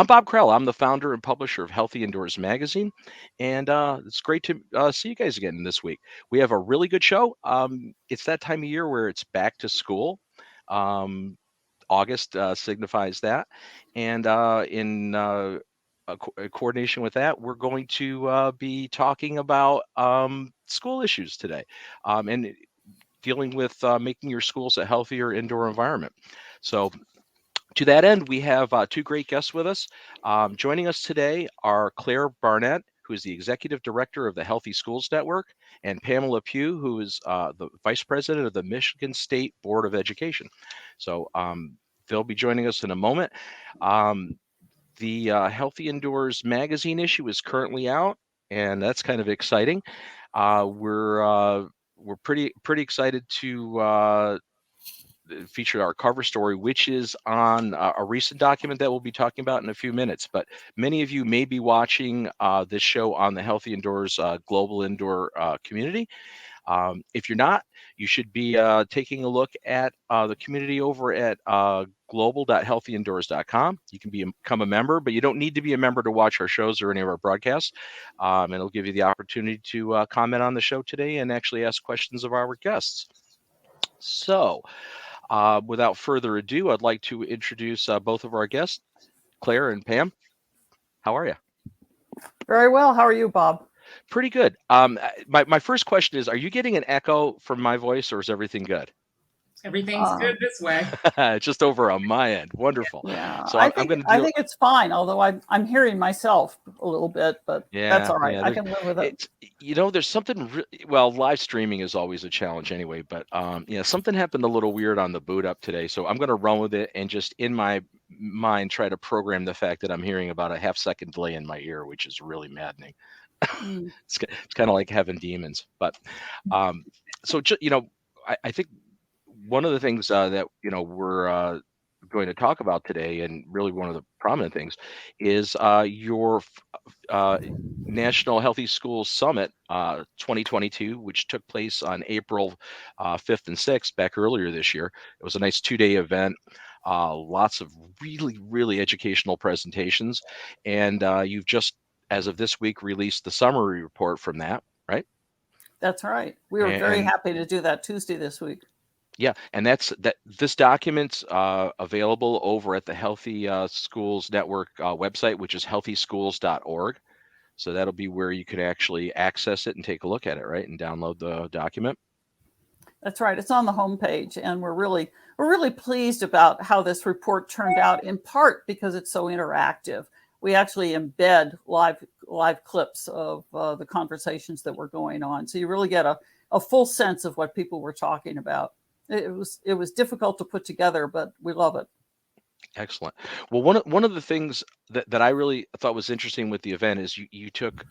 I'm Bob Krell. I'm the founder and publisher of Healthy Indoors Magazine, and it's great to see you guys again this week. We have a really good show. It's that time of year where it's back to school. Um, August signifies that, and in coordination with that, we're going to be talking about school issues today, and dealing with making your schools a healthier indoor environment. So to that end, we have two great guests with us. Joining us today are Claire Barnett, who is the Executive Director of the Healthy Schools Network, and Pamela Pugh, who is the Vice President of the Michigan State Board of Education. So they'll be joining us in a moment. The Healthy Indoors magazine issue is currently out, and that's kind of exciting. We're pretty excited to featured our cover story, which is on a recent document that we'll be talking about in a few minutes. But many of you may be watching this show on the Healthy Indoors Global Indoor community. If you're not, you should be taking a look at the community over at global.healthyindoors.com. You can become a member, but you don't need to be a member to watch our shows or any of our broadcasts. And it'll give you the opportunity to comment on the show today and actually ask questions of our guests. So, without further ado, I'd like to introduce both of our guests, Claire and Pam. How are you? Very well. How are you, Bob? Pretty good. My first question is, are you getting an echo from my voice, or is everything good? Everything's good this way. Just over on my end. Wonderful. Yeah, So I think it's fine, although I'm hearing myself a little bit, but that's all right. I can live with it. There's something live streaming is always a challenge anyway, but something happened a little weird on the boot up today. So I'm going to run with it and just in my mind try to program the fact that I'm hearing about a half-second delay in my ear, which is really maddening. It's kind of like having demons. But so I think one of the things that we're going to talk about today, and really one of the prominent things, is your National Healthy Schools Summit 2022, which took place on April 5th and 6th back earlier this year. It was a nice 2-day event. Lots of really educational presentations, and you've just, as of this week, released the summary report from that, right? That's right. We were very happy to do that Tuesday this week. Yeah, and this document's available over at the Healthy Schools Network website, which is healthyschools.org. So that'll be where you can actually access it and take a look at it, right, and download the document. That's right. It's on the homepage, and we're really pleased about how this report turned out, in part because it's so interactive. We actually embed live clips of the conversations that were going on, so you really get a full sense of what people were talking about. It was difficult to put together, but we love it. Excellent. Well, one of the things that I really thought was interesting with the event is you took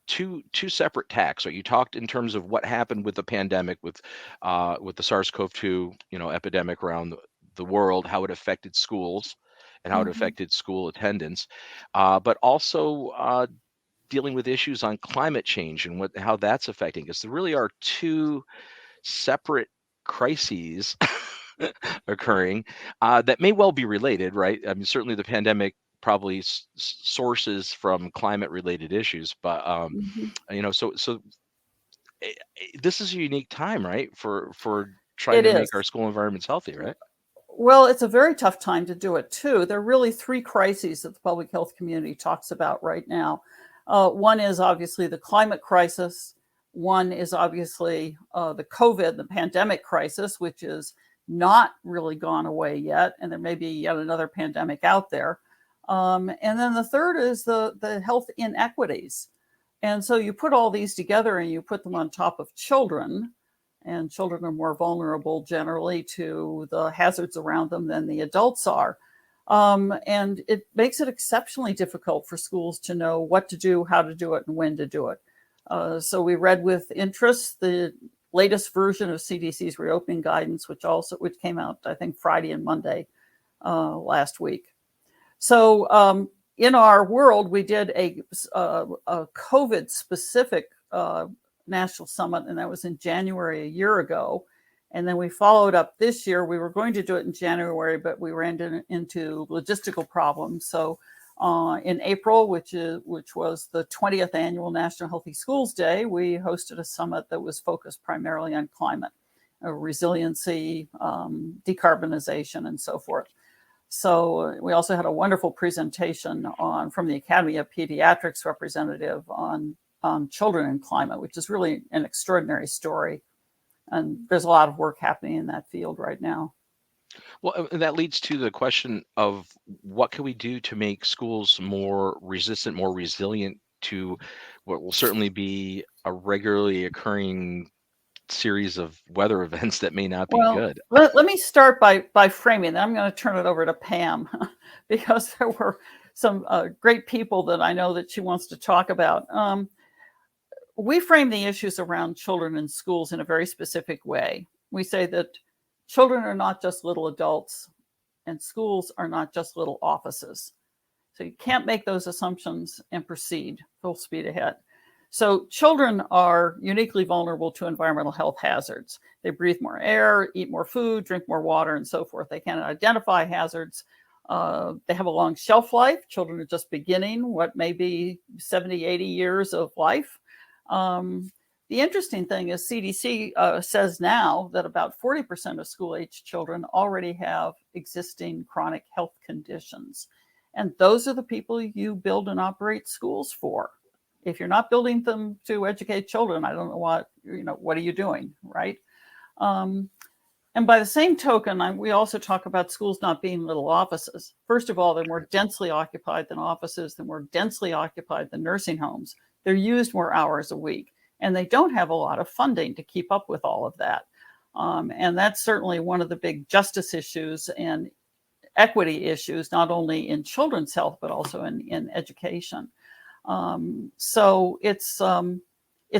two separate tacks. So you talked in terms of what happened with the pandemic, with the SARS-CoV-2 epidemic around the world, how it affected schools and how it affected school attendance, but also dealing with issues on climate change and how that's affecting us. There really are two separate crises occurring that may well be related, right? I mean, certainly the pandemic probably sources from climate-related issues, but so this is a unique time, right, for trying to make our school environments healthy, right? Well, it's a very tough time to do it too. There are really three crises that the public health community talks about right now. One is obviously the climate crisis. One is obviously the COVID, the pandemic crisis, which is not really gone away yet, and there may be yet another pandemic out there. And then the third is the health inequities. And so you put all these together and you put them on top of children, and children are more vulnerable generally to the hazards around them than the adults are. And it makes it exceptionally difficult for schools to know what to do, how to do it, and when to do it. So we read with interest the latest version of CDC's reopening guidance, which came out, I think, Friday and Monday last week. So in our world, we did a COVID-specific national summit, and that was in January a year ago. And then we followed up this year. We were going to do it in January, but we ran into logistical problems. So In April, which was the 20th annual National Healthy Schools Day, we hosted a summit that was focused primarily on climate, resiliency, decarbonization, and so forth. So we also had a wonderful presentation from the Academy of Pediatrics representative on children and climate, which is really an extraordinary story. And there's a lot of work happening in that field right now. Well, that leads to the question of what can we do to make schools more resistant, more resilient to what will certainly be a regularly occurring series of weather events that may not be good. Let me start by framing. Then I'm going to turn it over to Pam because there were some great people that I know that she wants to talk about. We frame the issues around children in schools in a very specific way. We say that children are not just little adults and schools are not just little offices. So you can't make those assumptions and proceed full speed ahead. So children are uniquely vulnerable to environmental health hazards. They breathe more air, eat more food, drink more water, and so forth. They can identify hazards. They have a long shelf life. Children are just beginning what may be 70, 80 years of life. The interesting thing is CDC says now that about 40% of school-age children already have existing chronic health conditions. And those are the people you build and operate schools for. If you're not building them to educate children, I don't know what are you doing, right? And by the same token, we also talk about schools not being little offices. First of all, they're more densely occupied than offices. They're more densely occupied than nursing homes. They're used more hours a week, and they don't have a lot of funding to keep up with all of that. And that's certainly one of the big justice issues and equity issues, not only in children's health, but also in education. So it's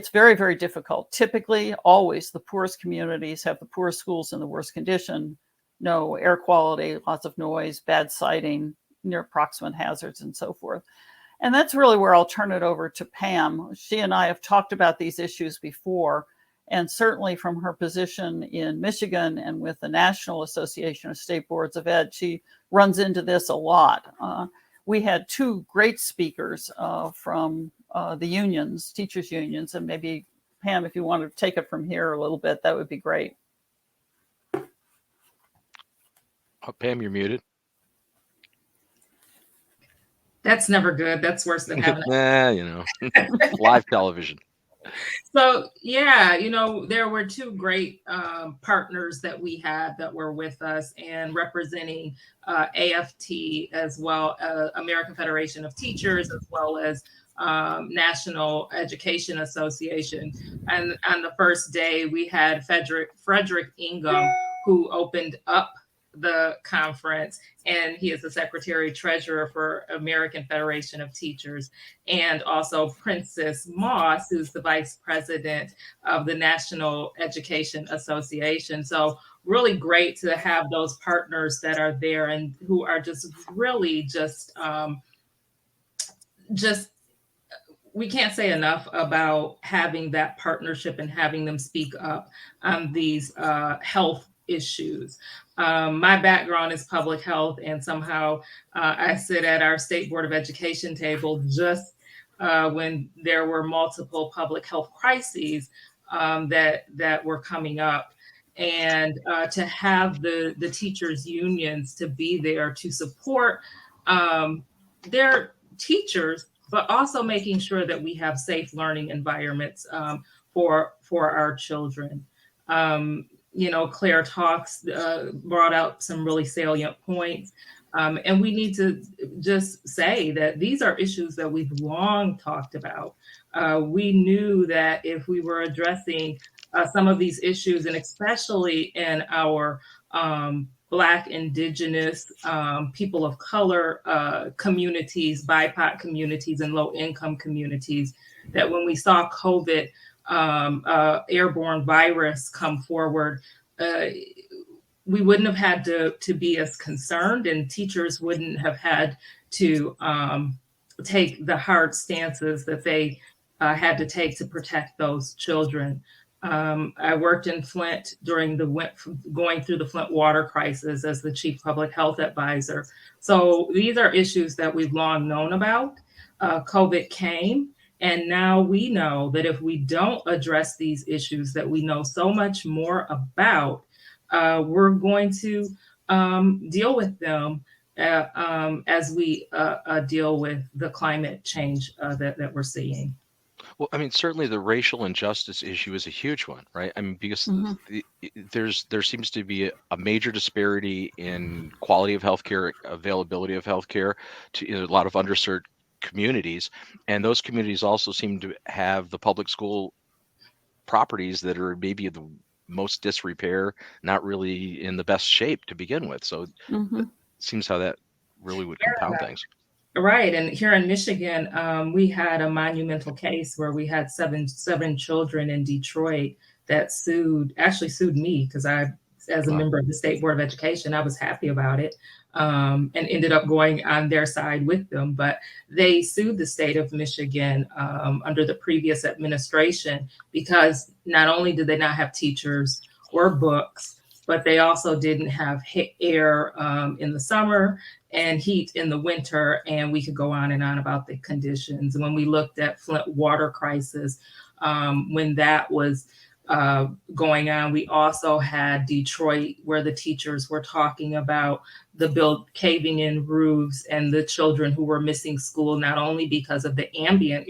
very, very difficult. Typically, always the poorest communities have the poorest schools in the worst condition, no air quality, lots of noise, bad sighting, near proximate hazards, and so forth. And that's really where I'll turn it over to Pam. She and I have talked about these issues before, and certainly from her position in Michigan and with the National Association of State Boards of Ed, she runs into this a lot. We had two great speakers from the unions, teachers unions, and maybe Pam, if you want to take it from here a little bit, that would be great. Oh, Pam, you're muted. That's never good. That's worse than having live television. So, yeah, there were two great partners that we had that were with us and representing AFT as well, American Federation of Teachers, as well as National Education Association. And on the first day, we had Frederick Ingham, who opened up the conference, and he is the secretary treasurer for American Federation of Teachers, and also Princess Moss, who's the vice president of the National Education Association. So really great to have those partners that are there and who are just really just we can't say enough about having that partnership and having them speak up on these health issues. My background is public health, and somehow I sit at our State Board of Education table just when there were multiple public health crises that were coming up. And to have the teachers' unions to be there to support their teachers, but also making sure that we have safe learning environments for our children. Claire brought out some really salient points. And we need to just say that these are issues that we've long talked about. We knew that if we were addressing some of these issues, and especially in our Black, Indigenous, people of color communities, BIPOC communities, and low-income communities, that when we saw COVID airborne virus come forward, we wouldn't have had to be as concerned, and teachers wouldn't have had to take the hard stances that they had to take to protect those children. I worked in Flint during going through the Flint water crisis as the chief public health advisor. So these are issues that we've long known about. COVID came, and now we know that if we don't address these issues that we know so much more about, we're going to deal with them as we deal with the climate change that we're seeing. Well, I mean, certainly the racial injustice issue is a huge one, right? I mean, because there seems to be a major disparity in quality of healthcare, availability of healthcare to a lot of underserved communities, and those communities also seem to have the public school properties that are maybe the most disrepair, not really in the best shape to begin with. So it seems how that really would compound things. Right. And here in Michigan, we had a monumental case where we had seven children in Detroit that actually sued me because as a member of the State Board of Education, I was happy about it, and ended up going on their side with them. But they sued the state of Michigan under the previous administration because not only did they not have teachers or books, but they also didn't have air in the summer and heat in the winter, and we could go on and on about the conditions. When we looked at Flint water crisis, when that was going on, we also had Detroit, where the teachers were talking about the caving in roofs and the children who were missing school, not only because of the ambient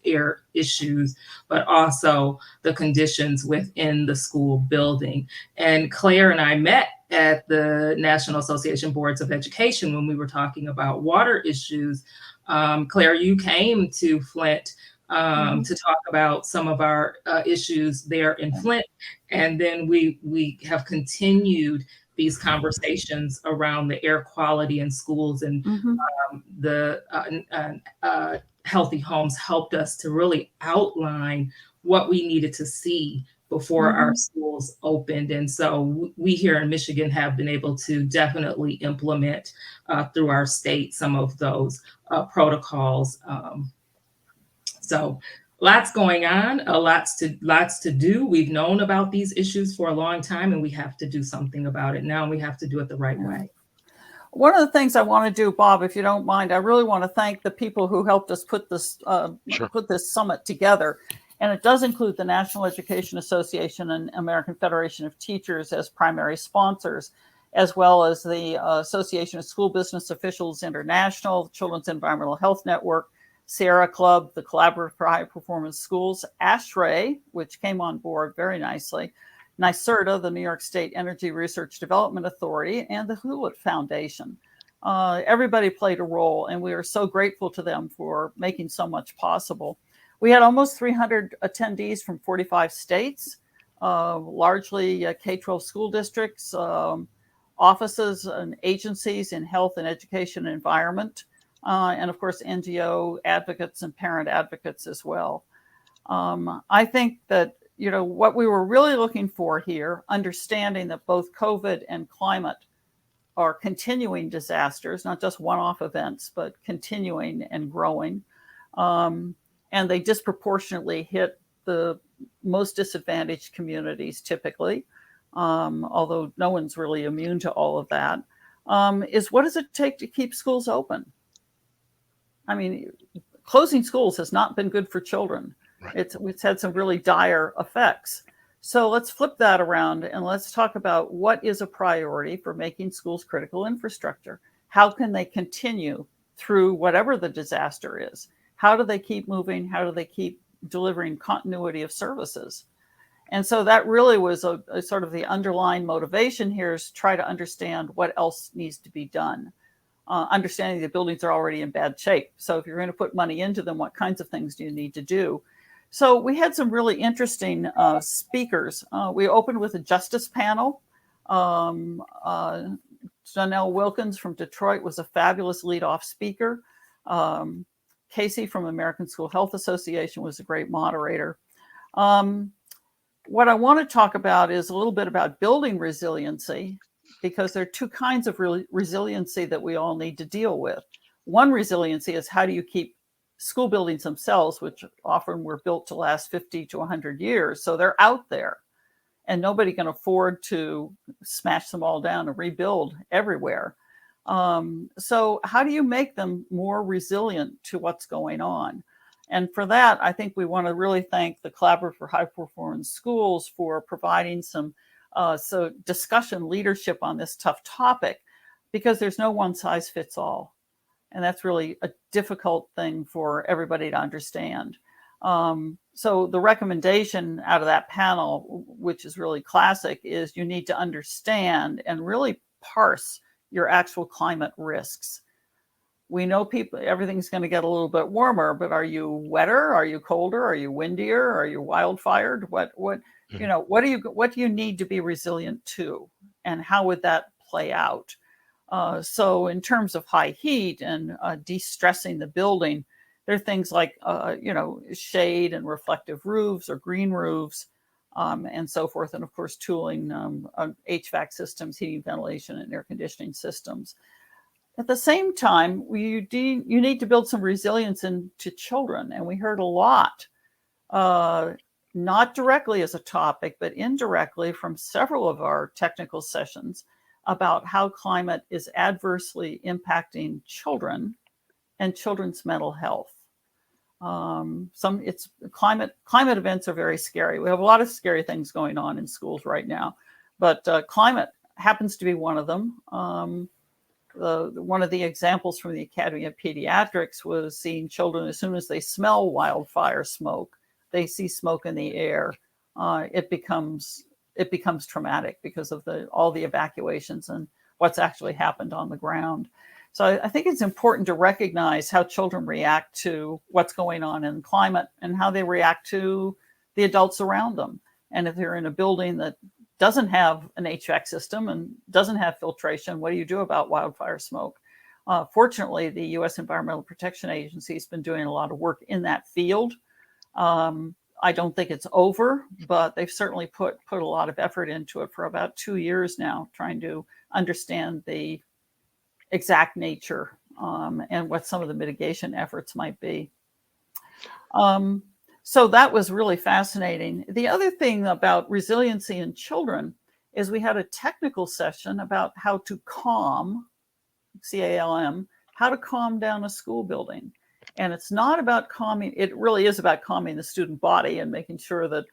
air issues, but also the conditions within the school building. And Claire and I met at the National Association Boards of Education when we were talking about water issues. Claire, you came to Flint to talk about some of our issues there in Flint. And then we have continued these conversations around the air quality in schools, and the Healthy Homes helped us to really outline what we needed to see before our schools opened. And so we here in Michigan have been able to definitely implement through our state some of those protocols. So lots going on, lots to do. We've known about these issues for a long time, and we have to do something about it now, and we have to do it the right way. One of the things I want to do, Bob, if you don't mind, I really want to thank the people who helped us put this summit together. And it does include the National Education Association and American Federation of Teachers as primary sponsors, as well as the Association of School Business Officials International, Children's Environmental Health Network, Sierra Club, the Collaborative for High Performance Schools, ASHRAE, which came on board very nicely, NYSERDA, the New York State Energy Research Development Authority, and the Hewlett Foundation. Everybody played a role, and we are so grateful to them for making so much possible. We had almost 300 attendees from 45 states, largely K-12 school districts, offices and agencies in health and education and environment, and of course, NGO advocates and parent advocates as well. I think that, what we were really looking for here, understanding that both COVID and climate are continuing disasters, not just one-off events, but continuing and growing. And they disproportionately hit the most disadvantaged communities typically, although no one's really immune to all of that, is what does it take to keep schools open? I mean, closing schools has not been good for children. Right. It's had some really dire effects. So let's flip that around and let's talk about what is a priority for making schools critical infrastructure. How can they continue through whatever the disaster is? How do they keep moving? How do they keep delivering continuity of services? And so that really was a sort of the underlying motivation here, is try to understand what else needs to be done. Understanding the buildings are already in bad shape. So if you're going to put money into them, what kinds of things do you need to do? So we had some really interesting speakers. We opened with a justice panel. Janelle Wilkins from Detroit was a fabulous lead-off speaker. Casey from American School Health Association was a great moderator. What I want to talk about is a little bit about building resiliency, because there are two kinds of resiliency that we all need to deal with. One resiliency is, how do you keep school buildings themselves, which often were built to last 50 to 100 years. So they're out there, and nobody can afford to smash them all down and rebuild everywhere. So how do you make them more resilient to what's going on? And for that, I think we want to really thank the Collaborative for High Performance Schools for providing some discussion leadership on this tough topic, because there's no one size fits all. And that's really a difficult thing for everybody to understand. So the recommendation out of that panel, which is really classic, is you need to understand and really parse your actual climate risks. We know everything's going to get a little bit warmer, but are you wetter? Are you colder? Are you windier? Are you wildfired? What do you need to be resilient to? And how would that play out? So in terms of high heat and de-stressing the building, there are things like, shade and reflective roofs or green roofs, and so forth. And of course, tooling, HVAC systems, heating, ventilation, and air conditioning systems. At the same time, you need to build some resilience into children. And we heard a lot, not directly as a topic, but indirectly from several of our technical sessions about how climate is adversely impacting children and children's mental health. Climate events are very scary. We have a lot of scary things going on in schools right now, but climate happens to be one of them. One of the examples from the Academy of Pediatrics was seeing children, as soon as they smell wildfire smoke, they see smoke in the air. It becomes traumatic because of all the evacuations and what's actually happened on the ground. So I think it's important to recognize how children react to what's going on in climate and how they react to the adults around them. And if they're in a building that doesn't have an HVAC system and doesn't have filtration, what do you do about wildfire smoke? Fortunately, the U.S. Environmental Protection Agency has been doing a lot of work in that field. I don't think it's over, but they've certainly put a lot of effort into it for about 2 years now, trying to understand the exact nature and what some of the mitigation efforts might be. So that was really fascinating. The other thing about resiliency in children is we had a technical session about how to calm, C-A-L-M, how to calm down a school building. And it's not about calming, it really is about calming the student body and making sure that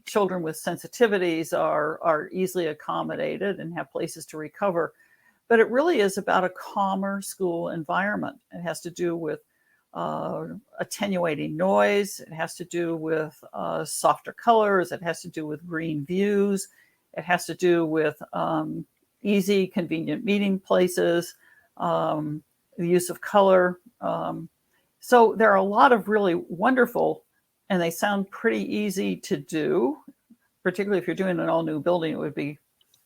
children with sensitivities are easily accommodated and have places to recover. But it really is about a calmer school environment. It has to do with attenuating noise. It has to do with softer colors. It has to do with green views. It has to do with easy, convenient meeting places, the use of color. So there are a lot of really wonderful, and they sound pretty easy to do, particularly if you're doing an all new building, it would be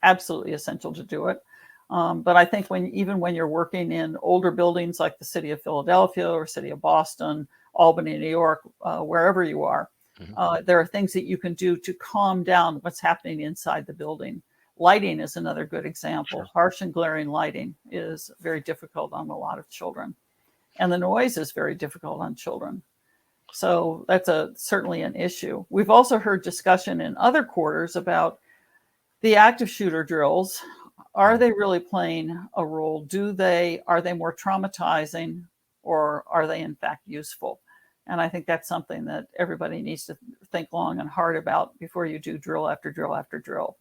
absolutely essential to do it. But I think even when you're working in older buildings like the city of Philadelphia or city of Boston, Albany, New York, wherever you are, there are things that you can do to calm down what's happening inside the building. Lighting is another good example. Sure. Harsh and glaring lighting is very difficult on a lot of children. And the noise is very difficult on children. So that's certainly an issue. We've also heard discussion in other quarters about the active shooter drills. Are they really playing a role? Are they more traumatizing, or are they in fact useful? And I think that's something that everybody needs to think long and hard about before you do drill after drill after drill.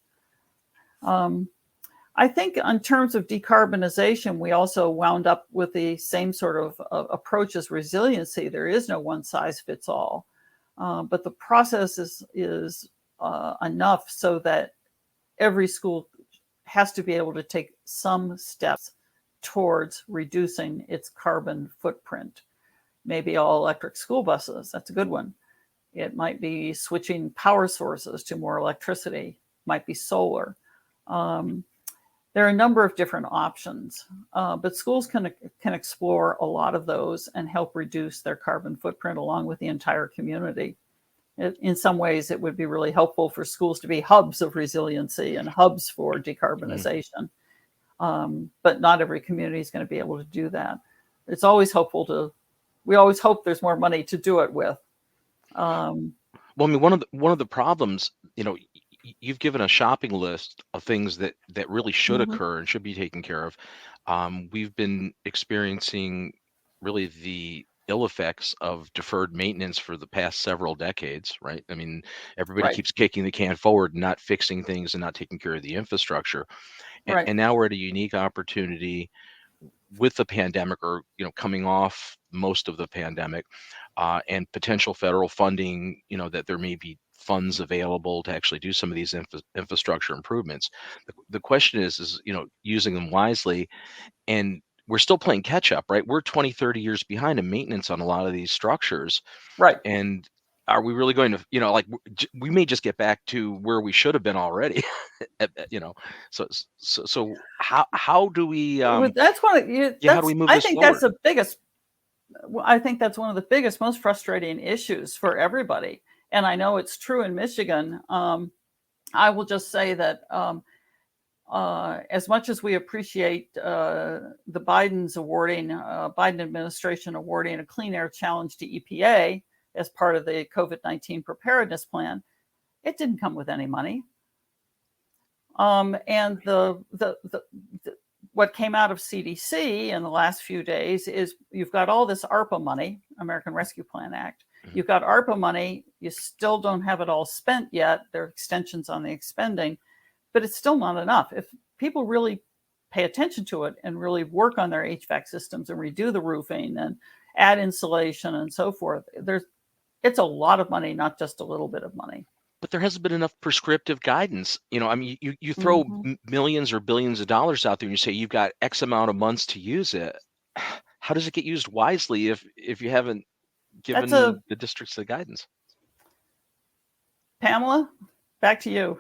I think in terms of decarbonization, we also wound up with the same sort of approach as resiliency. There is no one size fits all, but the process is enough so that every school has to be able to take some steps towards reducing its carbon footprint. Maybe all electric school buses, that's a good one. It might be switching power sources to more electricity, might be solar. There are a number of different options, but schools can explore a lot of those and help reduce their carbon footprint along with the entire community. In some ways, it would be really helpful for schools to be hubs of resiliency and hubs for decarbonization. But not every community is going to be able to do that. It's always helpful to we always hope there's more money to do it with. Well, I mean, one of the problems, you've given a shopping list of things that really should occur and should be taken care of. We've been experiencing really the ill effects of deferred maintenance for the past several decades, right? I mean, everybody Right. keeps kicking the can forward, not fixing things and not taking care of the infrastructure. Right. And now we're at a unique opportunity with the pandemic, or coming off most of the pandemic, and potential federal funding, that there may be funds available to actually do some of these infrastructure improvements. The question is using them wisely. And we're still playing catch up, right? We're 20, 30 years behind in maintenance on a lot of these structures. Right. And are we really going to, like, we may just get back to where we should have been already? So how do we Well, that's one of how do we move I this think forward? that's the biggest. I think that's one of the biggest, most frustrating issues for everybody. And I know it's true in Michigan. I will just say that as much as we appreciate the Biden administration awarding a clean air challenge to EPA as part of the COVID-19 preparedness plan, it didn't come with any money. And what came out of CDC in the last few days is you've got all this ARPA money, American Rescue Plan Act. You've got ARPA money. You still don't have it all spent yet. There are extensions on the expending, but it's still not enough. If people really pay attention to it and really work on their HVAC systems and redo the roofing and add insulation and so forth, it's a lot of money, not just a little bit of money. But there hasn't been enough prescriptive guidance. I mean, you throw millions or billions of dollars out there and you say you've got X amount of months to use it. How does it get used wisely if you haven't given the districts the guidance? Pamela, back to you.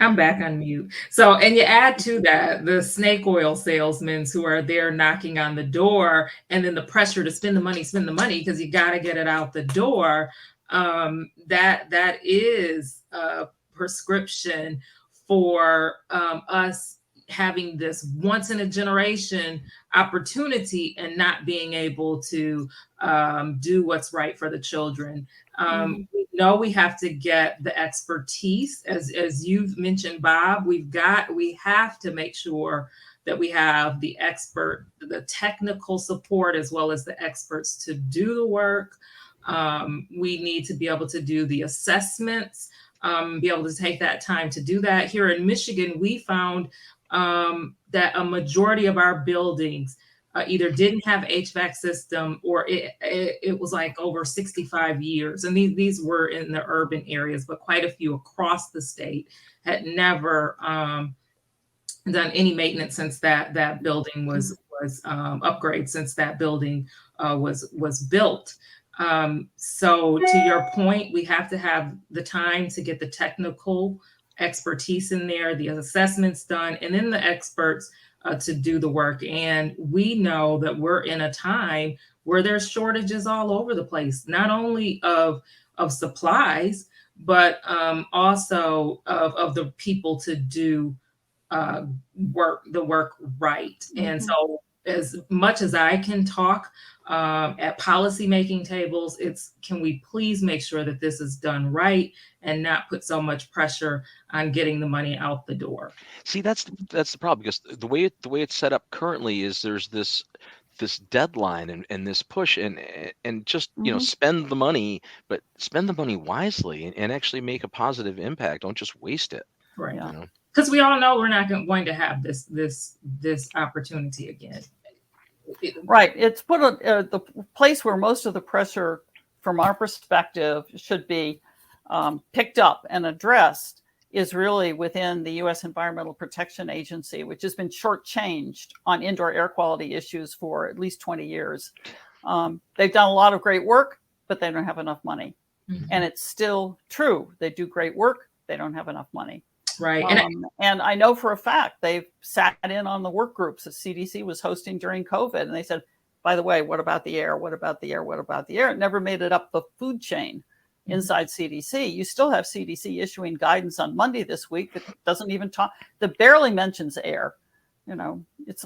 I'm back on mute. So, and you add to that the snake oil salesmen who are there knocking on the door, and then the pressure to spend the money because you got to get it out the door. That is a prescription for us having this once in a generation opportunity and not being able to do what's right for the children. We know we have to get the expertise, as you've mentioned, Bob. We have to make sure that we have the technical support as well as the experts to do the work. We need to be able to do the assessments, be able to take that time to do that. Here in Michigan, we found that a majority of our buildings either didn't have HVAC system or it was like over 65 years. And these were in the urban areas, but quite a few across the state had never done any maintenance since that building was upgraded, since that building was built. So to your point, we have to have the time to get the technical expertise in there, the assessments done, and then the experts to do the work. And we know that we're in a time where there's shortages all over the place, not only of supplies, but also of the people to do the work right. And so as much as I can talk at policymaking tables, can we please make sure that this is done right and not put so much pressure on getting the money out the door? See, that's the problem, because the way it's set up currently is there's this deadline and this push and just spend the money, but spend the money wisely and actually make a positive impact. Don't just waste it. Right. Because we all know we're not going to have this opportunity again. Right. It's put the place where most of the pressure from our perspective should be picked up and addressed is really within the U.S. Environmental Protection Agency, which has been shortchanged on indoor air quality issues for at least 20 years. They've done a lot of great work, but they don't have enough money. And it's still true. They do great work. They don't have enough money. Right. And I know for a fact they've sat in on the work groups that CDC was hosting during COVID. And they said, by the way, what about the air? What about the air? What about the air? It never made it up the food chain inside CDC. You still have CDC issuing guidance on Monday this week that doesn't even talk, that barely mentions air. It's,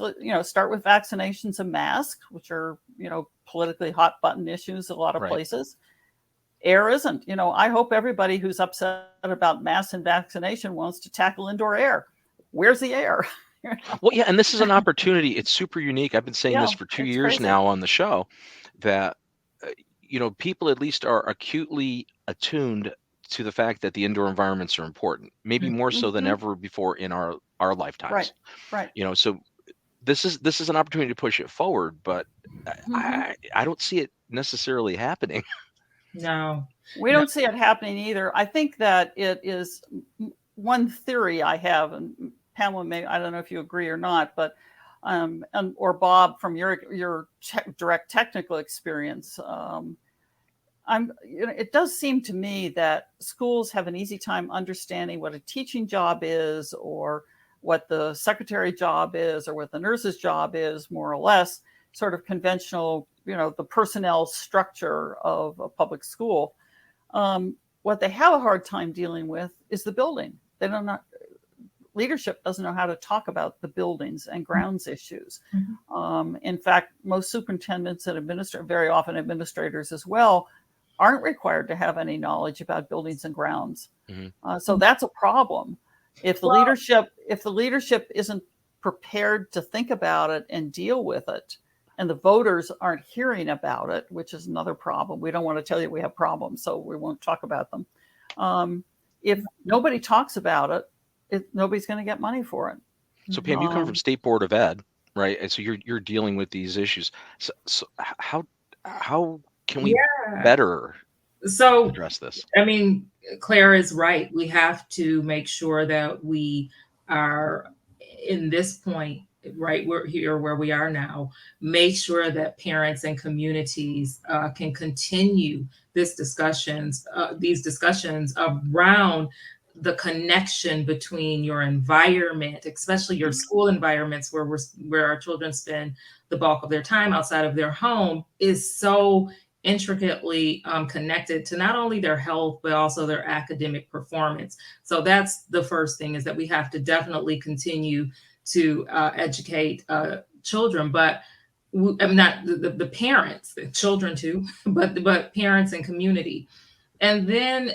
start with vaccinations and masks, which are, politically hot button issues a lot of places. Air isn't. I hope everybody who's upset about masks and vaccination wants to tackle indoor air. Where's the air? Well, yeah, and this is an opportunity. It's super unique. I've been saying this for 2 years crazy. now on the show, that people at least are acutely attuned to the fact that the indoor environments are important, maybe more so than ever before in our lifetimes. Right. So this is an opportunity to push it forward, but I don't see it necessarily happening. No, we don't see it happening either. I think that it is one theory I have, and Pamela, I don't know if you agree or not, but or Bob, from your direct technical experience, it does seem to me that schools have an easy time understanding what a teaching job is, or what the secretary job is, or what the nurse's job is, more or less, sort of conventional, the personnel structure of a public school. What they have a hard time dealing with is the building. They don't know. Leadership doesn't know how to talk about the buildings and grounds issues. In fact, most superintendents and very often administrators as well, aren't required to have any knowledge about buildings and grounds. So that's a problem. If the leadership isn't prepared to think about it and deal with it, and the voters aren't hearing about it, which is another problem. We don't want to tell you we have problems, so we won't talk about them. If nobody talks about it, nobody's going to get money for it. So Pam, you come from State Board of Ed, right? And so you're dealing with these issues. So how can we better address this? I mean, Claire is right. We have to make sure that we are, in this point, right, we're here where we are now, make sure that parents and communities can continue these discussions around the connection between your environment, especially your school environments, where our children spend the bulk of their time outside of their home, is so intricately connected to not only their health, but also their academic performance. So that's the first thing, is that we have to definitely continue to educate children, but not the parents, the children too, but parents and community. And then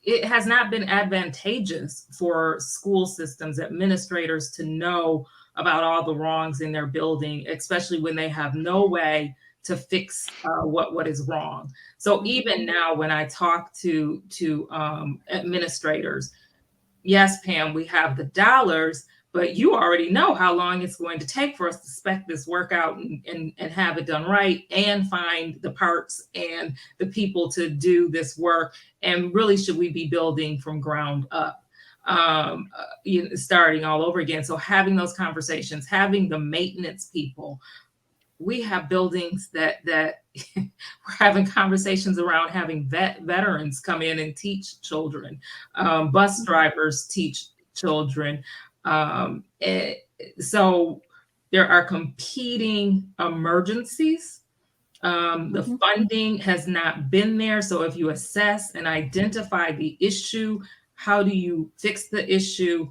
it has not been advantageous for school systems administrators to know about all the wrongs in their building, especially when they have no way to fix what is wrong. So even now, when I talk to administrators, yes, Pam, we have the dollars, but you already know how long it's going to take for us to spec this work out and have it done right, and find the parts and the people to do this work. And really, should we be building from ground up, starting all over again? So having those conversations, having the maintenance people. We have buildings that we're having conversations around having veterans come in and teach children, bus drivers teach children. So there are competing emergencies. The funding has not been there. So if you assess and identify the issue, how do you fix the issue?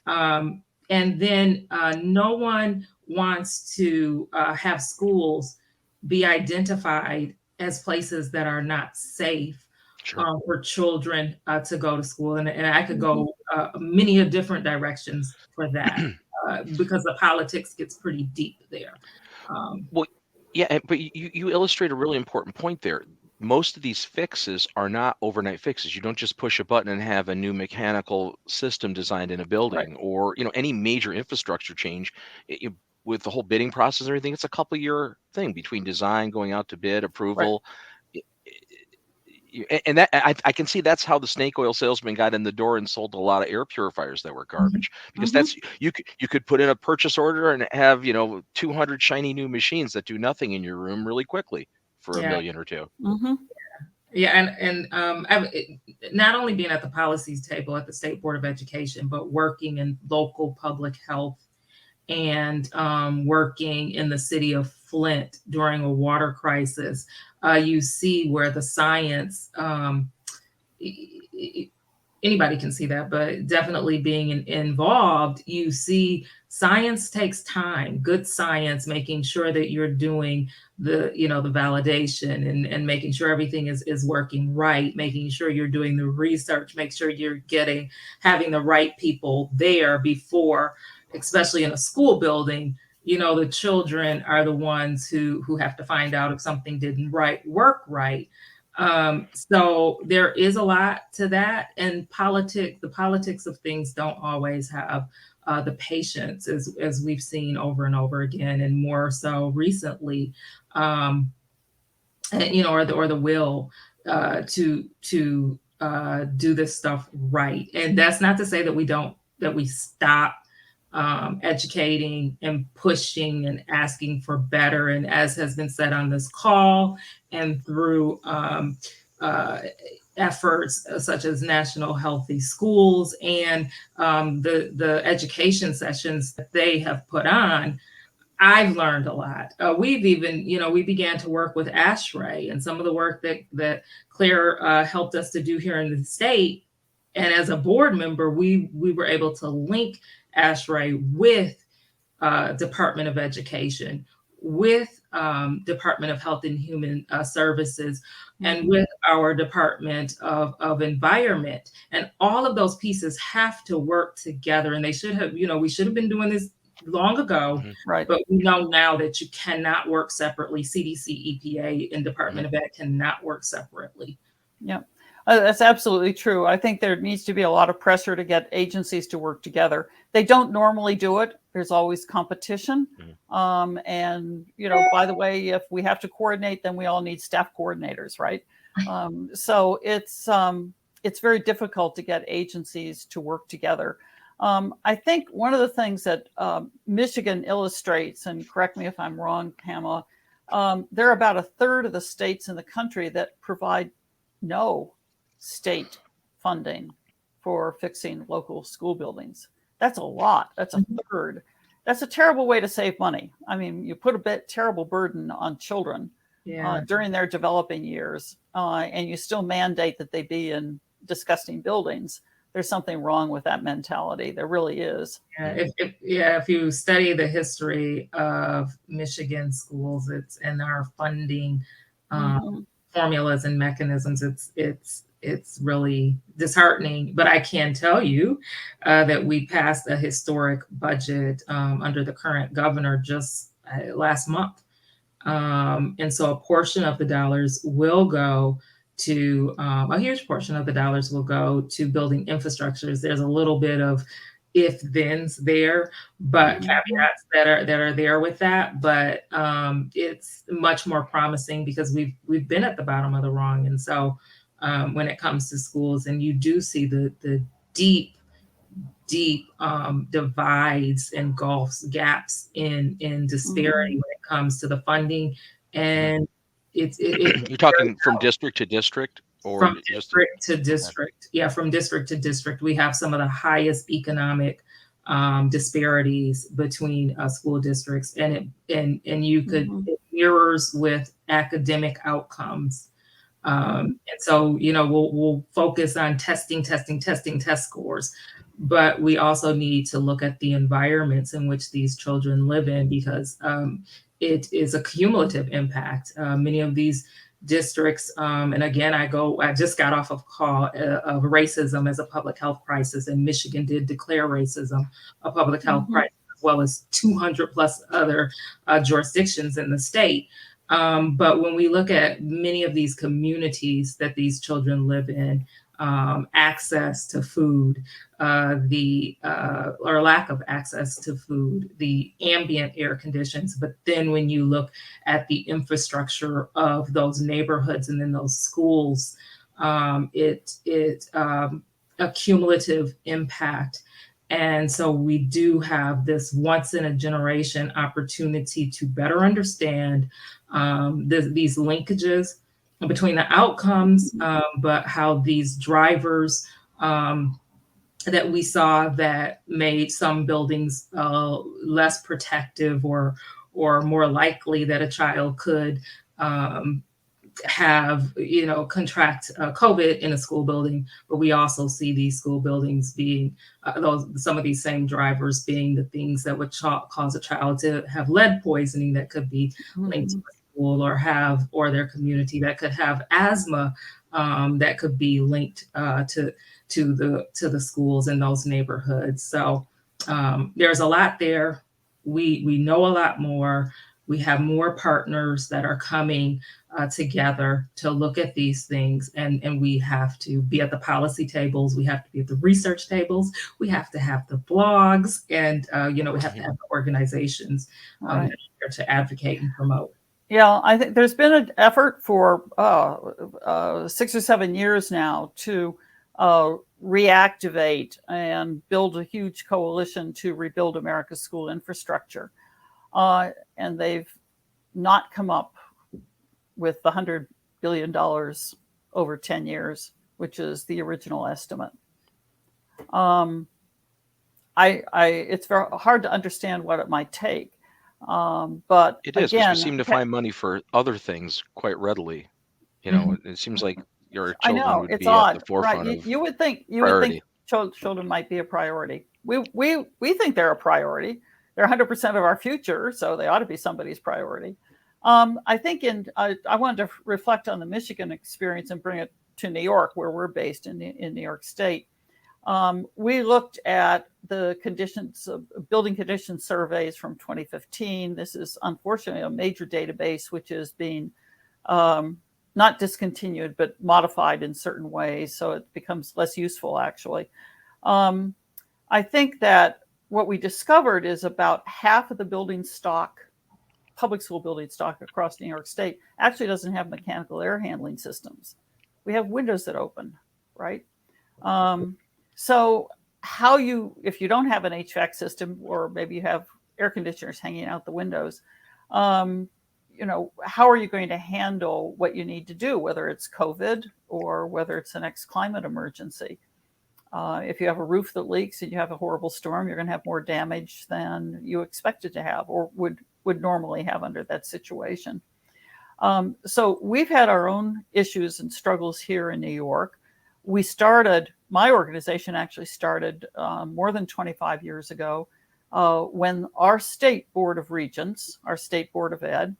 And then no one wants to have schools be identified as places that are not safe for children to go to school. And I could go many different directions for that, because the politics gets pretty deep there. Well, yeah, but you illustrate a really important point there. Most of these fixes are not overnight fixes. You don't just push a button and have a new mechanical system designed in a building, or any major infrastructure change. With the whole bidding process and everything, it's a couple year thing between design, going out to bid, approval. And that I can see that's how the snake oil salesman got in the door and sold a lot of air purifiers that were garbage, because that's you could put in a purchase order and have 200 shiny new machines that do nothing in your room really quickly for $1 million or $2 million. And not only being at the policies table at the State Board of Education, but working in local public health, and working in the city of Flint during a water crisis, you see where the science anybody can see that, but definitely being involved, you see science takes time, good science, making sure that you're doing the, the validation and making sure everything is working right, making sure you're doing the research, make sure you're having the right people there before, especially in a school building. The children are the ones who have to find out if something didn't work right. So there is a lot to that, and the politics of things don't always have the patience, as we've seen over and over again, and more so recently, and, or the will to do this stuff right. And that's not to say that we stop educating and pushing and asking for better. And as has been said on this call and through efforts such as National Healthy Schools and the education sessions that they have put on, I've learned a lot. We've even, we began to work with ASHRAE and some of the work that Claire helped us to do here in the state. And as a board member, we were able to link ASHRAE with Department of Education, with Department of Health and Human Services, and with our Department of Environment. And all of those pieces have to work together. And they should have, we should have been doing this long ago, right? But we know now that you cannot work separately. CDC, EPA, and Department of Ed cannot work separately. Yeah. That's absolutely true. I think there needs to be a lot of pressure to get agencies to work together. They don't normally do it. There's always competition. And, by the way, if we have to coordinate, then we all need staff coordinators, right? So it's very difficult to get agencies to work together. I think one of the things that Michigan illustrates, and correct me if I'm wrong, Pamela, there are about a third of the states in the country that provide no state funding for fixing local school buildings. That's a lot. That's a third. That's a terrible way to save money. I mean, you put a terrible burden on children during their developing years, and you still mandate that they be in disgusting buildings. There's something wrong with that mentality. There really is. If you study the history of Michigan schools, and our funding formulas and mechanisms, it's really disheartening. But I can tell you that we passed a historic budget under the current governor just last month. And so a portion of the dollars will go to, a huge portion of the dollars will go to building infrastructures. There's a little bit of if-thens there, but caveats that are there with that. But it's much more promising because we've been at the bottom of the rung. And so when it comes to schools, and you do see the deep divides and gaps in disparity when it comes to the funding. And you're talking from district to district, or from district to district. Yeah, from district to district, we have some of the highest economic disparities between school districts, and you could it mirrors with academic outcomes. And so, we'll focus on testing test scores, but we also need to look at the environments in which these children live in, because it is a cumulative impact. Many of these districts, and again, I just got off of call of racism as a public health crisis, and Michigan did declare racism a public health crisis, as well as 200 plus other jurisdictions in the state. But when we look at many of these communities that these children live in, access to food, or lack of access to food, the ambient air conditions. But then when you look at the infrastructure of those neighborhoods and then those schools, it's a cumulative impact. And so we do have this once in a generation opportunity to better understand these linkages between the outcomes, but how these drivers that we saw that made some buildings less protective or more likely that a child could have, contract COVID in a school building, but we also see these school buildings being some of these same drivers being the things that would cause a child to have lead poisoning that could be linked to a school, or their community that could have asthma that could be linked to the schools in those neighborhoods. So there's a lot there. We know a lot more. We have more partners that are coming together to look at these things, and we have to be at the policy tables. We have to be at the research tables. We have to have the blogs, and we have to have the organizations that are here to advocate and promote. Yeah, I think there's been an effort for 6 or 7 years now to reactivate and build a huge coalition to rebuild America's school infrastructure. And they've not come up with the $100 billion over 10 years, which is the original estimate. It's very hard to understand what it might take. But it is, again, because we seem to find money for other things quite readily. It seems like your children would be odd, at the forefront right? of You would think children might be a priority. We think they're a priority. They're 100% of our future, so they ought to be somebody's priority. I think I wanted to reflect on the Michigan experience and bring it to New York, where we're based in New York State. We looked at the building condition surveys from 2015. This is unfortunately a major database which is being not discontinued, but modified in certain ways, so it becomes less useful, actually. I think that what we discovered is about half of the building stock, public school building stock across New York State, actually doesn't have mechanical air handling systems. We have windows that open, right? So if you don't have an HVAC system, or maybe you have air conditioners hanging out the windows, how are you going to handle what you need to do, whether it's COVID or whether it's the next climate emergency? If you have a roof that leaks and you have a horrible storm, you're going to have more damage than you expected to have or would normally have under that situation. So we've had our own issues and struggles here in New York. My organization actually started more than 25 years ago when our state board of regents, our state board of ed,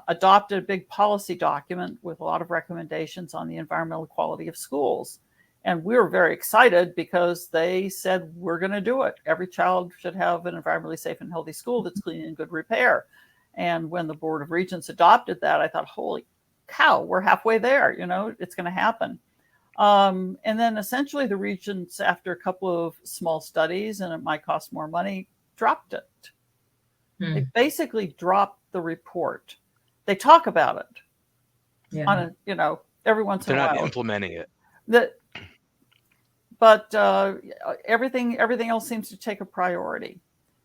adopted a big policy document with a lot of recommendations on the environmental quality of schools. And we were very excited because they said, we're going to do it. Every child should have an environmentally safe and healthy school that's clean and good repair. And when the Board of Regents adopted that, I thought, holy cow, we're halfway there. It's going to happen. And then essentially the regents, after a couple of small studies, and it might cost more money, dropped it. They basically dropped the report. They talk about it on every once in a while. They're not implementing it. But everything else seems to take a priority.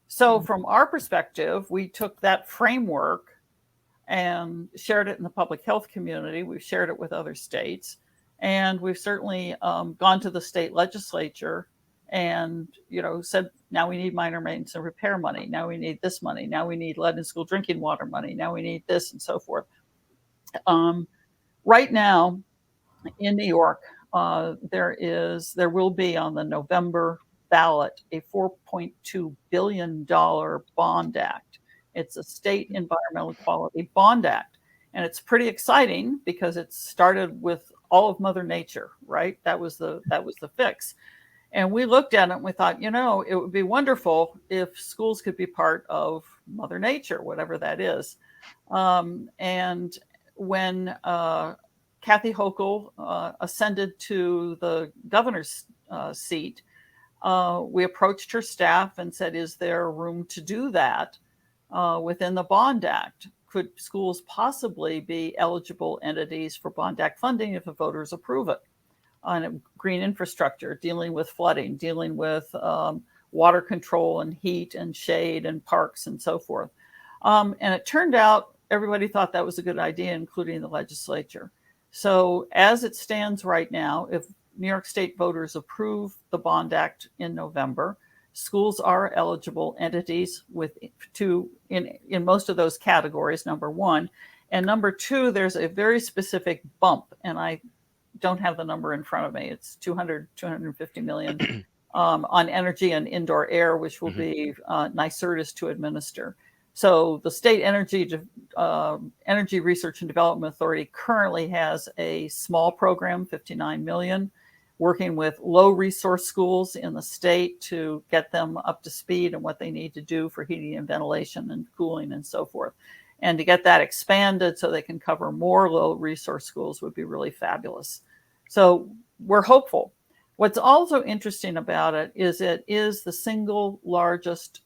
So from our perspective, we took that framework and shared it in the public health community. We've shared it with other states. And we've certainly gone to the state legislature and, said, now we need minor maintenance and repair money. Now we need this money. Now we need lead in school drinking water money. Now we need this and so forth. Right now in New York, there will be on the November ballot a $4.2 billion bond act. It's a state environmental quality bond act. And it's pretty exciting because it started with all of Mother Nature, right? That was the fix. And we looked at it and we thought, it would be wonderful if schools could be part of Mother Nature, whatever that is. And when Kathy Hochul ascended to the governor's seat, we approached her staff and said, is there room to do that within the Bond Act? Could schools possibly be eligible entities for Bond Act funding if the voters approve it? On green infrastructure, dealing with flooding, dealing with water control and heat and shade and parks and so forth. And it turned out everybody thought that was a good idea, including the legislature. So as it stands right now, if New York State voters approve the Bond Act in November, schools are eligible entities in most of those categories, number one. And number two, there's a very specific bump, and I don't have the number in front of me. It's 250 million on energy and indoor air, which will be NYSERDA's to administer. So the State Energy Research and Development Authority currently has a small program, 59 million, working with low resource schools in the state to get them up to speed and what they need to do for heating and ventilation and cooling and so forth. And to get that expanded so they can cover more low resource schools would be really fabulous. So we're hopeful. What's also interesting about it is the single largest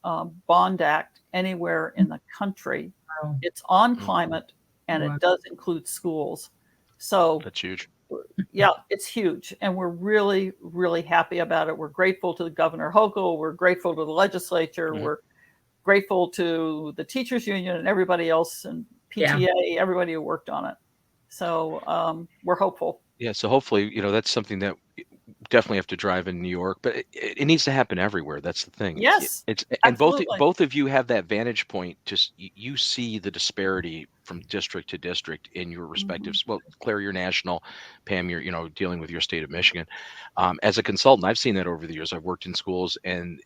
bond act anywhere in the country. Wow. It's on climate, and it does include schools. So that's huge. Yeah, it's huge. And we're really, really happy about it. We're grateful to Governor Hochul. We're grateful to the legislature. We're grateful to the teachers union and everybody else and PTA, everybody who worked on it. So we're hopeful. Yeah. So hopefully, that's something that definitely have to drive in New York, but it needs to happen everywhere. That's the thing. Yes, and absolutely. both of you have that vantage point. Just you see the disparity from district to district in your respective. Well, Claire, you're national. Pam, you're dealing with your state of Michigan. As a consultant, I've seen that over the years. I've worked in schools, and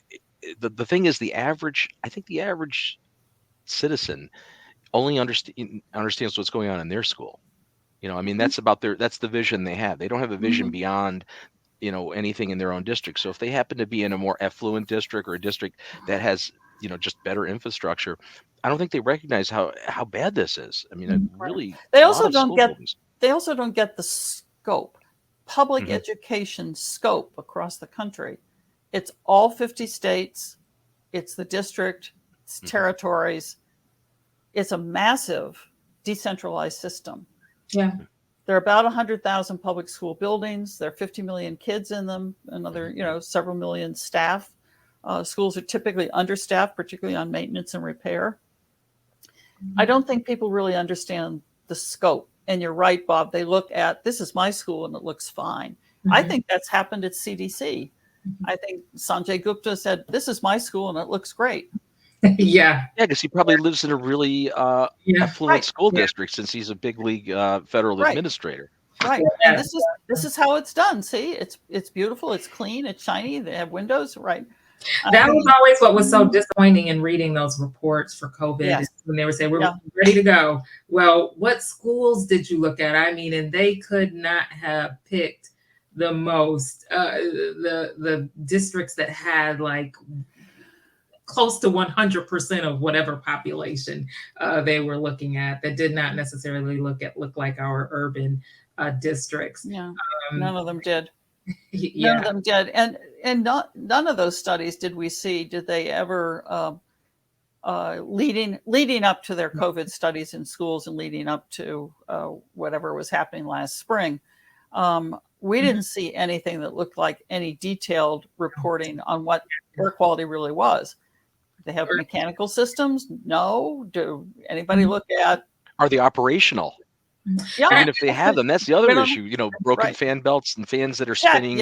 the thing is, I think the average citizen only understands what's going on in their school. That's the vision they have. They don't have a vision beyond anything in their own district. So if they happen to be in a more affluent district or a district that has just better infrastructure, I don't think they recognize how bad this is. Really, they also don't get the scope, public education scope across the country. It's all 50 states, it's the district, it's territories. It's a massive decentralized system. Yeah. There are about 100,000 public school buildings. There are 50 million kids in them, another, several million staff. Schools are typically understaffed, particularly on maintenance and repair. I don't think people really understand the scope. And you're right, Bob. They look at, this is my school and it looks fine. I think that's happened at CDC. I think Sanjay Gupta said, this is my school and it looks great. Yeah, because he probably lives in a really affluent school district since he's a big league federal administrator. Right, and this is how it's done. See, it's beautiful, it's clean, it's shiny. They have windows, right? That was always what was so disappointing in reading those reports for COVID when they were saying we're ready to go. Well, what schools did you look at? And they could not have picked the most the districts that had like close to 100% of whatever population they were looking at that did not necessarily look like our urban districts. Yeah, none of them did. Yeah. None of them did, and none of those studies did they ever leading up to their COVID studies in schools and leading up to whatever was happening last spring. We didn't see anything that looked like any detailed reporting on what air quality really was. They have mechanical systems? No. Do anybody look at? Are they operational? Yeah. If they have them, that's the other issue. Broken fan belts and fans that are spinning.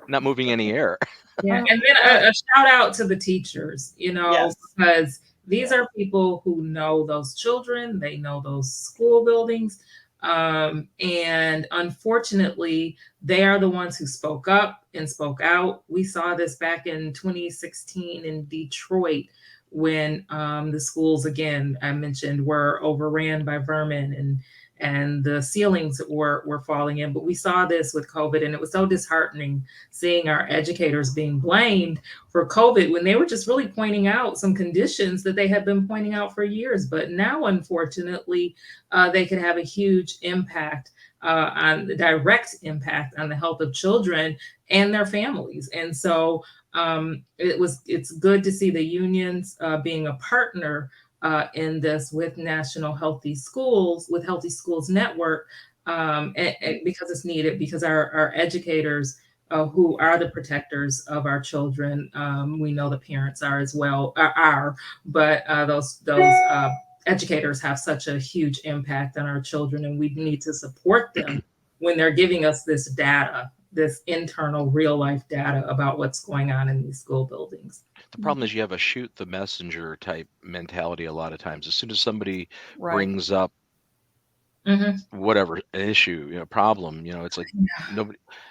Not moving any air. Yeah, and then a shout out to the teachers. Because these are people who know those children. They know those school buildings. And unfortunately, they are the ones who spoke up and spoke out. We saw this back in 2016 in Detroit when the schools, again, I mentioned, were overran by vermin and the ceilings were falling in. But we saw this with COVID, and it was so disheartening seeing our educators being blamed for COVID when they were just really pointing out some conditions that they had been pointing out for years. But now, unfortunately, they could have a huge impact on the direct impact on the health of children and their families. And so it's good to see the unions being a partner in this with National Healthy Schools, with Healthy Schools Network, and because it's needed, because our educators who are the protectors of our children, we know the parents are as well, but those educators have such a huge impact on our children, and we need to support them when they're giving us this data, this internal real life data about what's going on in these school buildings. The problem is you have a shoot the messenger type mentality a lot of times. As soon as somebody brings up whatever issue, problem, it's like Yeah.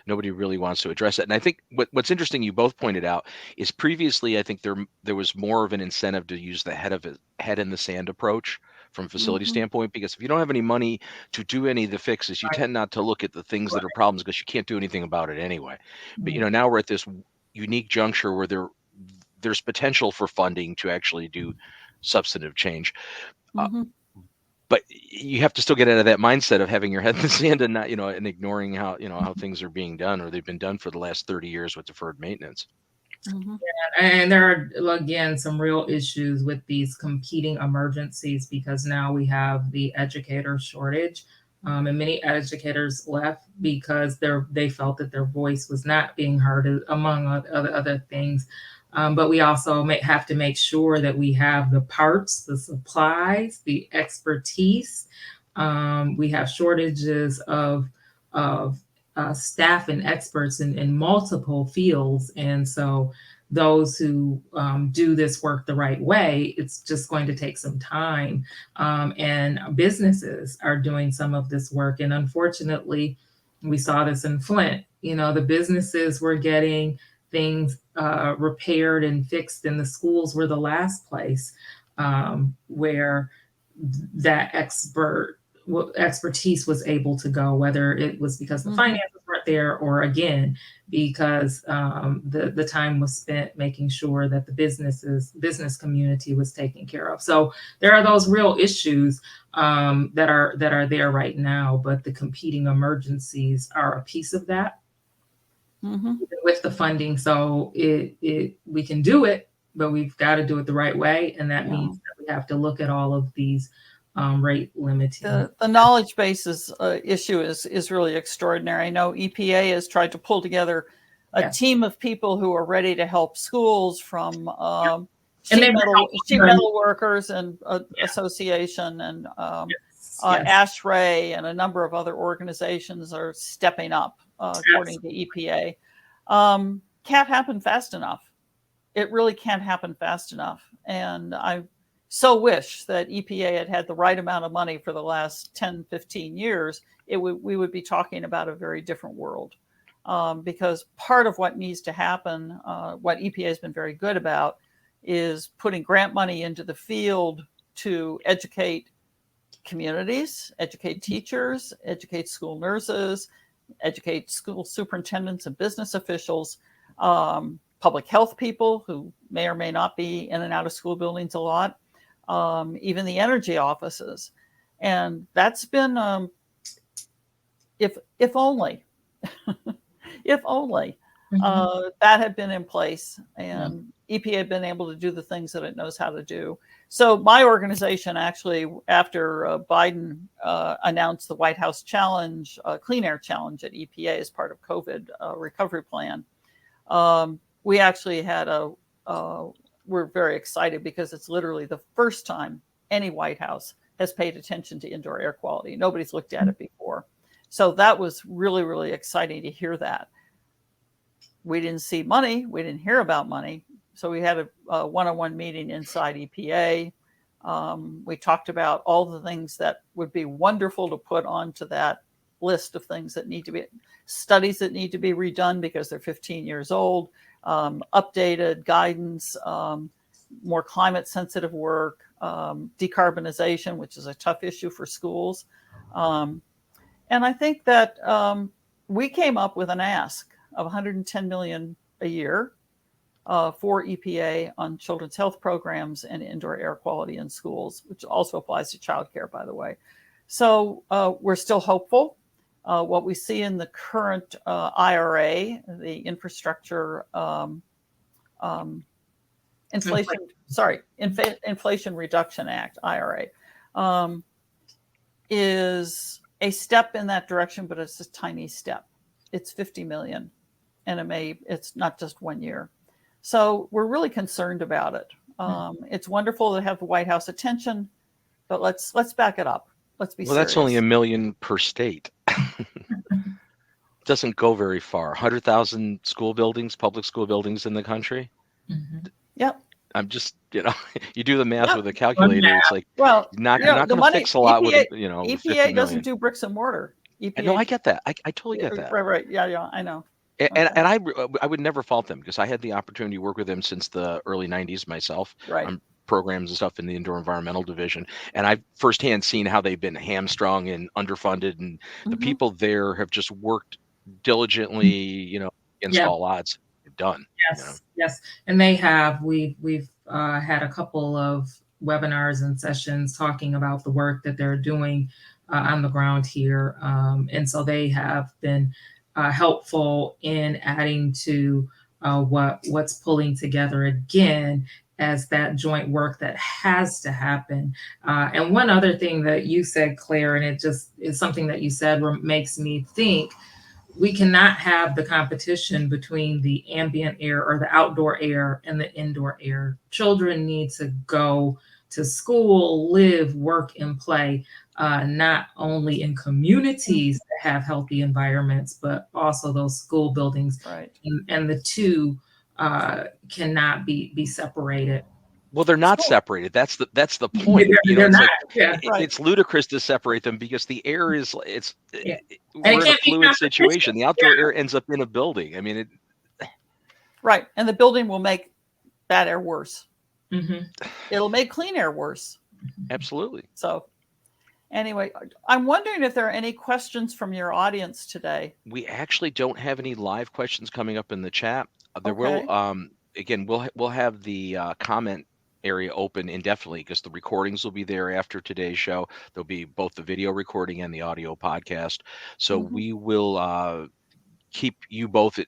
nobody really wants to address it. And I think what's interesting, you both pointed out, is previously I think there was more of an incentive to use the head in the sand approach from a facility Hmm. standpoint, because if you don't have any money to do any of the fixes, you Right. tend not to look at the things that are problems, because you can't do anything about it anyway. But Mm. now we're at this unique juncture where there's potential for funding to actually do substantive change. Uh, Hmm. but you have to still get out of that mindset of having your head in the sand and not, and ignoring how things are being done, or they've been done for the last 30 years with deferred maintenance. Hmm. And there are, again, some real issues with these competing emergencies, because now we have the educator shortage. And many educators left because they felt that their voice was not being heard, among other things. But we also have to make sure that we have the parts, the supplies, the expertise. We have shortages of staff and experts in multiple fields, and so those who do this work the right way, it's just going to take some time. And businesses are doing some of this work. And unfortunately, we saw this in Flint. The businesses were getting things repaired and fixed, and the schools were the last place where that expertise was able to go, whether it was because the finances weren't there, or again because the time was spent making sure that the business community was taken care of. So there are those real issues that are there right now, but the competing emergencies are a piece of that, Hmm. with the funding. So we can do it, but we've got to do it the right way, and that Yeah. means that we have to look at all of these rate limiting. The knowledge bases issue is really extraordinary. I know EPA has tried to pull together a Yes. team of people who are ready to help schools, from And sheet they metal workers and association, and Yes, yes. ASHRAE and a number of other organizations are stepping up, according to EPA. Can't happen fast enough. It really can't happen fast enough. And I so wish that EPA had the right amount of money for the last 10, 15 years. We would be talking about a very different world. Because part of what needs to happen, what EPA has been very good about, is putting grant money into the field to educate communities, educate teachers, educate school nurses, educate school superintendents and business officials, public health people who may or may not be in and out of school buildings a lot, even the energy offices. And that's been, if only, if only that had been in place, and EPA had been able to do the things that it knows how to do. So my organization actually, after Biden announced the White House challenge, Clean Air Challenge at EPA as part of COVID recovery plan, we actually had we're very excited, because it's literally the first time any White House has paid attention to indoor air quality. Nobody's looked at it before. So that was really, really exciting to hear that. We didn't see money. We didn't hear about money. So we had a one-on-one meeting inside EPA. We talked about all the things that would be wonderful to put onto that list of things that need to be, studies that need to be redone because they're 15 years old, updated guidance, more climate sensitive work, decarbonization, which is a tough issue for schools. And I think that we came up with an ask of $110 million a year for EPA on children's health programs and indoor air quality in schools, which also applies to childcare, by the way. So we're still hopeful. What we see in the current IRA, the Infrastructure Inflation Reduction Act, IRA, is a step in that direction, but it's a tiny step. It's 50 million, and it's not just 1 year. So we're really concerned about it. It's wonderful to have the White House attention, but let's back it up. Let's be serious. That's only $1 million per state. Doesn't go very far. 100,000 school buildings, public school buildings in the country. Yep. I'm just, you do the math Yeah. with a calculator. It's like Well, you're not going the to money fix a lot with EPA with 50 doesn't million. do bricks and mortar. No, I EPA, get that. I totally get that. right. Yeah, I know. And Okay. I would never fault them because I had the opportunity to work with them since the early 90s myself Right. on programs and stuff in the indoor environmental division. And I've firsthand seen how they've been hamstrung and underfunded. And the Mhm. people there have just worked diligently, against Yeah. all odds. They've done. Yes. And they have. We've had a couple of webinars and sessions talking about the work that they're doing on the ground here, and so they have been helpful in adding to what's pulling together again as that joint work that has to happen. And one other thing that you said, Claire, and it just is something that you said makes me think we cannot have the competition between the ambient air or the outdoor air and the indoor air. Children need to go to school, live, work, and play, not only in communities that have healthy environments, but also those school buildings. Right. And the two cannot be separated. Well, they're not separated. That's the point. They're It's not. like Yeah. Right. it's ludicrous to separate them because the air is Yeah. we're in a can't be fluid competition. situation. The outdoor air ends up in a building. I mean, Right. And the building will make bad air worse. Mhm. It'll make clean air worse. absolutely. So anyway, I'm wondering if there are any questions from your audience today. We actually don't have any live questions coming up in the chat. There Okay. will again we'll have the comment area open indefinitely because the recordings will be there after today's show. There'll be both the video recording and the audio podcast. So Mhm. we will keep you both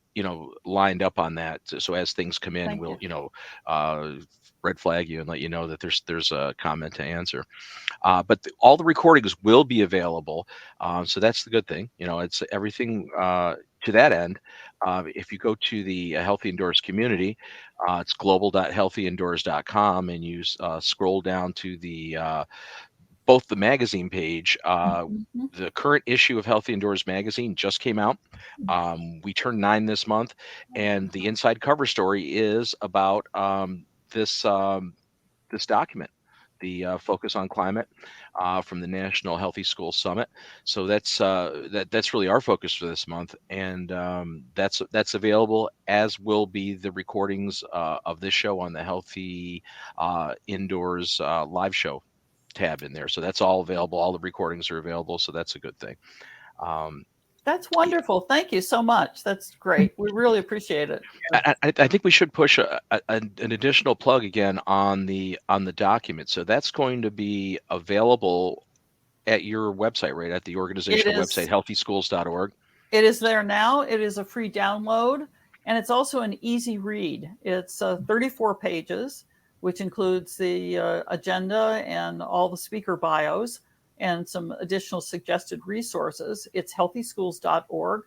lined up on that. So as things come in, Thank we'll you. red flag you and let you know that there's a comment to answer. But all the recordings will be available. So that's the good thing. It's everything to that end. If you go to the Healthy Indoors community, it's global.healthyindoors.com, and you scroll down to the both the magazine page. Mhm. The current issue of Healthy Indoors magazine just came out. We turned 9 this month, and the inside cover story is about this document, the focus on climate from the National Healthy Schools Summit. So that's really our focus for this month, and that's available, as will be the recordings of this show on the Healthy Indoors live show tab in there. So that's all available. All the recordings are available. So that's a good thing. That's wonderful. Thank you so much. That's great. We really appreciate it. I think we should push an additional plug again on the document. So that's going to be available at your website, right? At the organizational website, healthyschools.org. It is there now. It is a free download, and it's also an easy read. It's 34 pages, which includes the agenda and all the speaker bios and some additional suggested resources. It's healthyschools.org.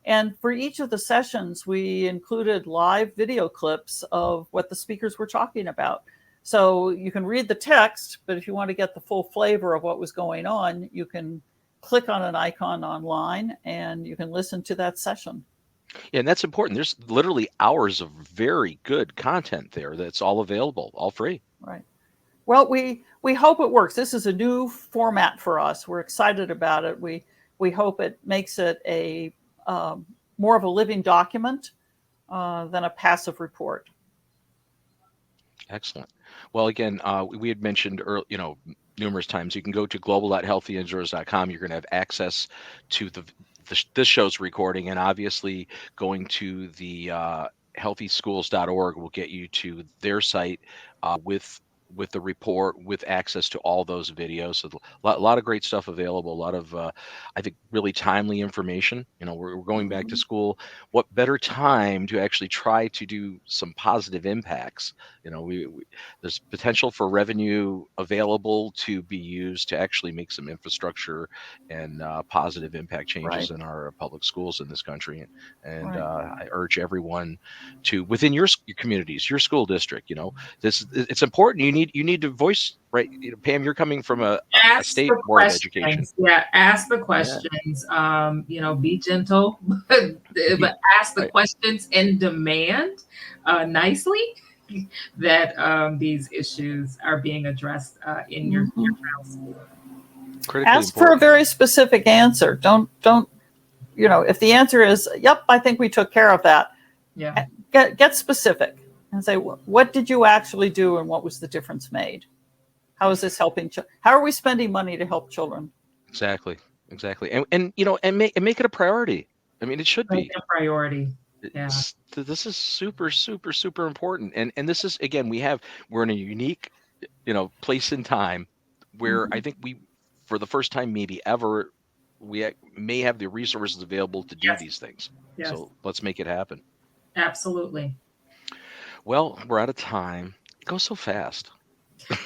And for each of the sessions, we included live video clips of what the speakers were talking about. So you can read the text, but if you want to get the full flavor of what was going on, you can click on an icon online and you can listen to that session. Yeah, and that's important. There's literally hours of very good content there that's all available, all free. Right. Well, we hope it works. This is a new format for us. We're excited about it. We hope it makes it a more of a living document than a passive report. Excellent. Well, again, we had mentioned numerous times, you can go to global.healthyindoors.com. You're going to have access to this show's recording, and obviously going to the healthyschools.org will get you to their site with the report, with access to all those videos. So a lot of great stuff available. A lot of I think really timely information. We're going back to school. What better time to actually try to do some positive impacts? There's potential for revenue available to be used to actually make some infrastructure and positive impact changes in our public schools in this country. And I urge everyone to, within your communities, your school district, it's important. You need to voice, right? Pam, you're coming from a state board of education. Yeah, ask the questions. Be gentle, but ask the questions and demand nicely. that these issues are being addressed in your child's school. Critically Ask for a important. very specific answer. Don't, if the answer is, yep, I think we took care of that, Yeah, get specific and say, what did you actually do and what was the difference made? How is this helping? How are we spending money to help children? Exactly. And make it a priority. I mean, it should make be. it a priority. Yeah. This is super, super, super important. And this is, again, we're in a unique, place in time where I think for the first time maybe ever, may have the resources available to do Yes. these things. Yes. So let's make it happen. Absolutely. Well, we're out of time. It goes so fast.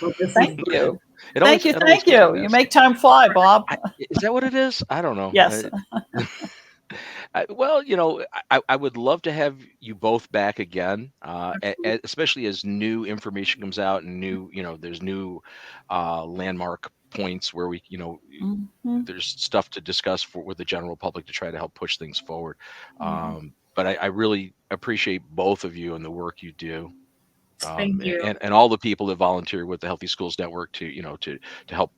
Well, Thank you. It Thank always you. goes Thank so you. You fast. make time fly, Bob. Is that what it is? I don't know. Yes. Well, I would love to have you both back again, especially as new information comes out and there's new landmark points where there's stuff to discuss with the general public to try to help push things forward. But I really appreciate both of you and the work you do. Thank you. And all the people that volunteer with the Healthy Schools Network to help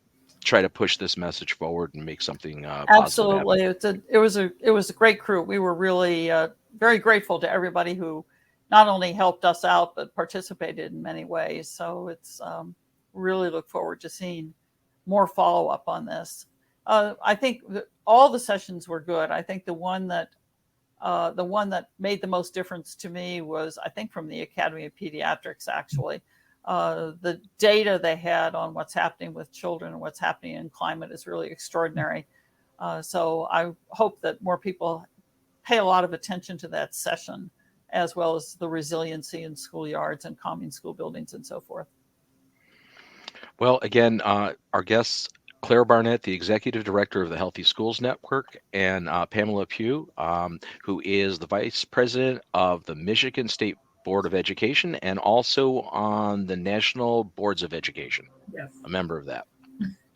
try to push this message forward and make something Absolutely. positive It was a great crew. We were really very grateful to everybody who not only helped us out but participated in many ways. So it's really look forward to seeing more follow up on this. I think all the sessions were good. I think the one that made the most difference to me was, I think, from the Academy of Pediatrics, actually. The data they had on what's happening with children and what's happening in climate is really extraordinary. So I hope that more people pay a lot of attention to that session, as well as the resiliency in schoolyards and calming school buildings and so forth. Well, again, our guests, Claire Barnett, the Executive Director of the Healthy Schools Network, and Pamela Pugh, who is the Vice President of the Michigan State Board of Education and also on the National Boards of Education. Yes. A member of that.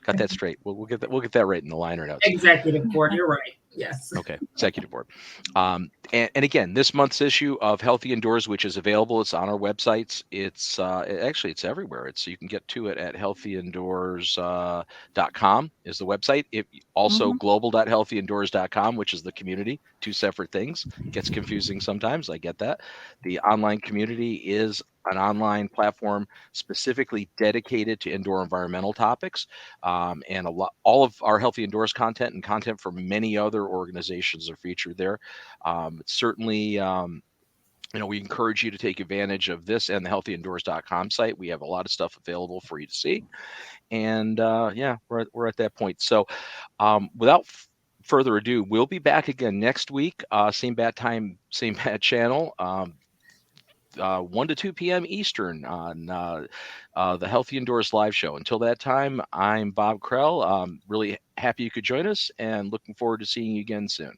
Got that straight. We'll get that right in the liner notes. Executive board, you're right. Yes. Okay, executive board. And again, this month's issue of Healthy Indoors, which is available, it's on our websites. It's actually it's everywhere. You can get to it at healthyindoors.com is the website. Also global.healthyindoors.com, which is the community. Two separate things. It gets confusing sometimes. I get that. The online community is an online platform specifically dedicated to indoor environmental topics, and all of our Healthy Indoors content and content from many other organizations are featured there. Certainly, we encourage you to take advantage of this and the healthyindoors.com site. We have a lot of stuff available for you to see, and we're at that point. So, without further ado, we'll be back again next week, same bat time, same bat channel. 1 to 2 p.m. Eastern on the Healthy Indoors live show. Until that time, I'm Bob Krell. Really happy you could join us and looking forward to seeing you again soon.